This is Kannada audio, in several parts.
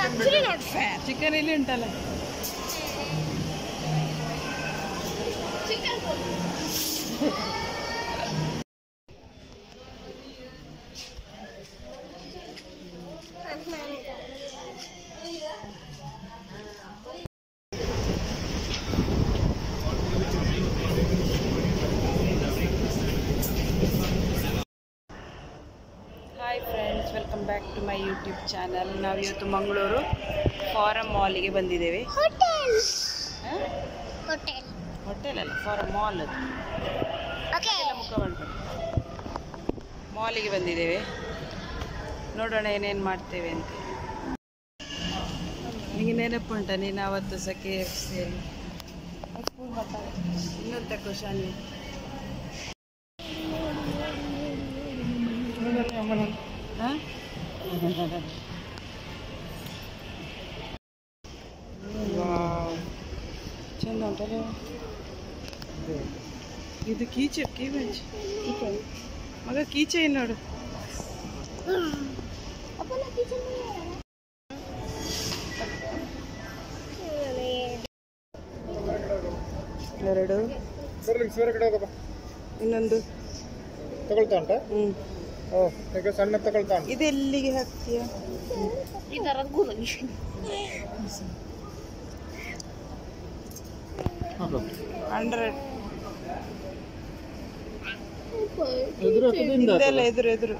actually not fair. Chicken ಇಲ್ಲಿ ಉಂಟಲ್ಲ. Chicken. Hi friends, welcome back to my YouTube channel. ನಾವು ಇವತ್ತು ಮಂಗಳೂರು ಫಾರಂ ಮಾಲಿಗೆ ಬಂದಿದ್ದೇವೆ. ಹೋಟೆಲ್ ಅಲ್ಲ, ಫಾರಂ ಮಾಲ್. ಅದು ಎಲ್ಲ ಮುಖ ಮಾಡ್ಬೇಕು. ಮಾಲಿಗೆ ಬಂದಿದ್ದೇವೆ. ನೋಡೋಣ ಏನೇನು ಮಾಡ್ತೇವೆ ಅಂತ. ನಿಮಗೆ ನೆನಪುಂಟ ನೀನು ಅವತ್ತು ಸಹ KFC ಇನ್ನೂ ತಗೋ ಶಾನಿ. ಚಂದ ಉಂಟಲ್ಲ ಇದು. ಕೀಚೆ ಮಗ ಕೀಚೆ ನೋಡು. ಎರಡು ಇನ್ನೊಂದು ತಗೊಳ್ತಾ ಉಂಟ. ಈಗ ಸಣ್ಣ ತಗೊಳ್ತಾ ಉಂಟು. ಇದೆಲ್ಲಿಗೆ ಹಾಕ್ತೀಯ? ಈ ತರ ಗುರುಗಿ 100 ಎದುರು ಎದುರು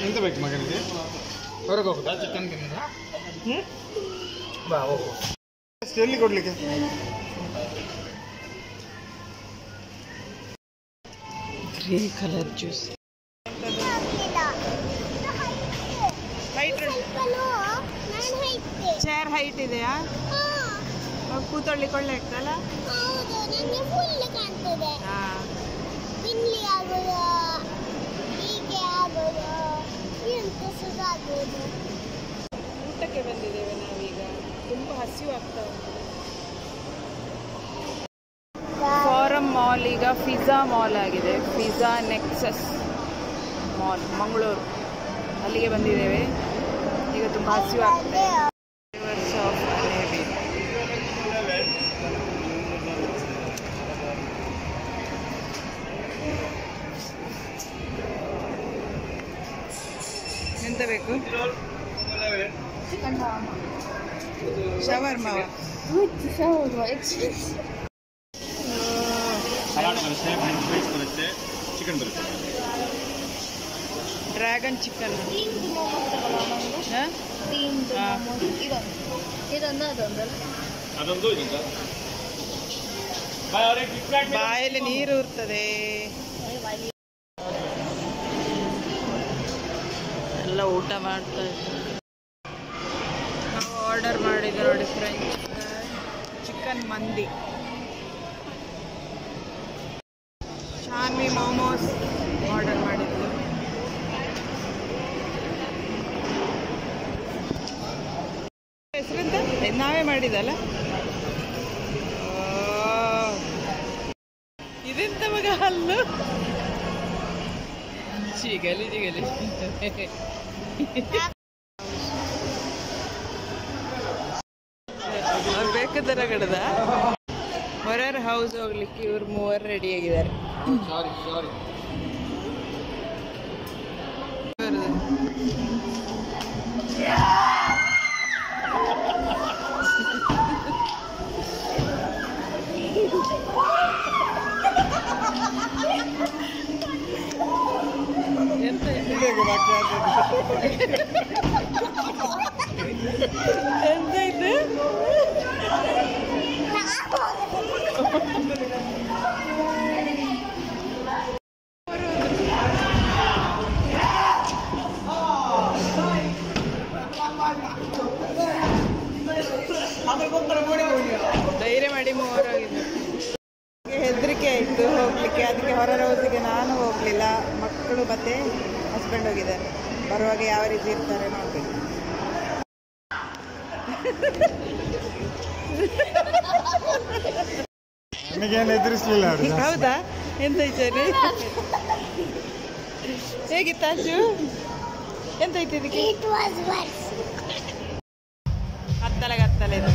ಎಂತ ಬೇಕು ಮಗನಿಗೆ? ಹೊರಗೆ ಹೋಗುದಾ? ಚಿಕನ್ ತಿನ್ನೋದಾ? ಬಾ ಹೋಗು. ಎಲ್ಲಿ ಕೊಡ್ಲಿಕ್ಕೆ? Green colour juice. Chair height ಇದೆಯಾ? ಕೂತ್ಕೊಳ್ಳಿಕ್ಕೆ ಒಳ್ಳೆ ಆಗ್ತಲ್ಲ? ಊಟಕ್ಕೆ ಬಂದಿದ್ದೇವೆ ನಾವೀಗ. ತುಂಬ ಹಸಿವು ಆಗ್ತಾ ಉಂಟು. ಫಾರಂ ಮಾಲ್ ಈಗ ಫಿಜಾ ಮಾಲ್ ಆಗಿದೆ. ಫಿಜಾ ನೆಕ್ಸಸ್ ಮಾಲ್ ಮಂಗಳೂರು, ಅಲ್ಲಿಗೆ ಬಂದಿದ್ದೇವೆ. ಈಗ ತುಂಬ ಹಸಿವು ಆಗ್ತದೆ. ಎಂತ ಬೇಕು? ಶವರ್ಮ ಚಿಕನ್ ಬರುತ್ತೆ. Dragon chicken. ಬಾಯಲ್ಲಿ ನೀರು ಇರ್ತದೆ. ಎಲ್ಲ ಊಟ ಮಾಡ್ತಾ ಇದ್ದಾರೆ. ನಾವು ಆರ್ಡರ್ ಮಾಡಿದ್ದೆ ನೋಡಿ, ಫ್ರೆಂಚ್ ಚಿಕನ್ ಮಂದಿ. ಶಾನ್ವಿ ಮೋಮೋಸ್ ಆರ್ಡರ್ ಮಾಡಿದ್ದು. ಹೆಸರಿಂದ ನಾವೇ ಮಾಡಿದಲ್ಲ. ಇದೆಂತ ಮಗ ಹಲ್ಲು ಚಿಗಲಿ ಅವ್ರು ಬೇಕಾದರ ಕಡದ ಹೊರರ್ ಹೌಸ್ ಹೋಗ್ಲಿಕ್ಕೆ ಇವ್ರು ಮೂವರು ರೆಡಿ ಆಗಿದ್ದಾರೆ. ಎಂತ ಇದು ಧೈರ್ಯ ಮಾಡಿ ಮೂವರಾಗಿದೆ. ಹೆದರಿಕೆ ಆಯಿತು ಹೋಗ್ಲಿಕ್ಕೆ, ಅದಕ್ಕೆ ಹೊರ ಹೌಸಿಗೆ ನಾನು ಹೋಗಲಿಲ್ಲ. ಮಕ್ಕಳು ಮತ್ತೆ ಹಸ್ಬೆಂಡ್ ಹೋಗಿದ್ದಾರೆ. ಬರುವಾಗ ಯಾವ ರೀತಿ ಇರ್ತಾರೆ ನೋಡ್ಬೇಕು. ನನಗೇನು ಎದುರಿಸಲಿಲ್ಲ. ಹೌದಾ? ಎಂತ ಇದ್ದಾರೆ? ಹೇಗಿತ್ತು ಅಜ್ಜು? ಎಂತ ಐತಿ ಇದಕ್ಕೆ? ಹತ್ತಲೆ ಇದು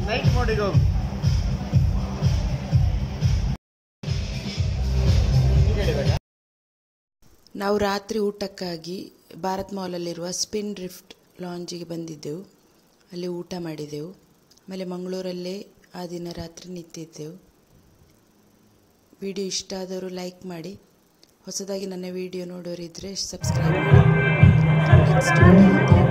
ನೈಟ್ ಮೋಡಿಗೆ ಹೋಗು. ನಾವು ರಾತ್ರಿ ಊಟಕ್ಕಾಗಿ ಭಾರತ್ ಮಾಲಲ್ಲಿರುವ ಸ್ಪಿನ್ ಡ್ರಿಫ್ಟ್ ಲಾಂಜಿಗೆ ಬಂದಿದ್ದೆವು. ಅಲ್ಲಿ ಊಟ ಮಾಡಿದೆವು. ಆಮೇಲೆ ಮಂಗಳೂರಲ್ಲೇ ಆ ದಿನ ರಾತ್ರಿ ನಿಂತಿದ್ದೆವು. ವಿಡಿಯೋ ಇಷ್ಟ ಆದವರು ಲೈಕ್ ಮಾಡಿ. ಹೊಸದಾಗಿ ನನ್ನ ವಿಡಿಯೋ ನೋಡೋರಿದ್ದರೆ ಸಬ್ಸ್ಕ್ರೈಬ್ ಮಾಡಿ. Next video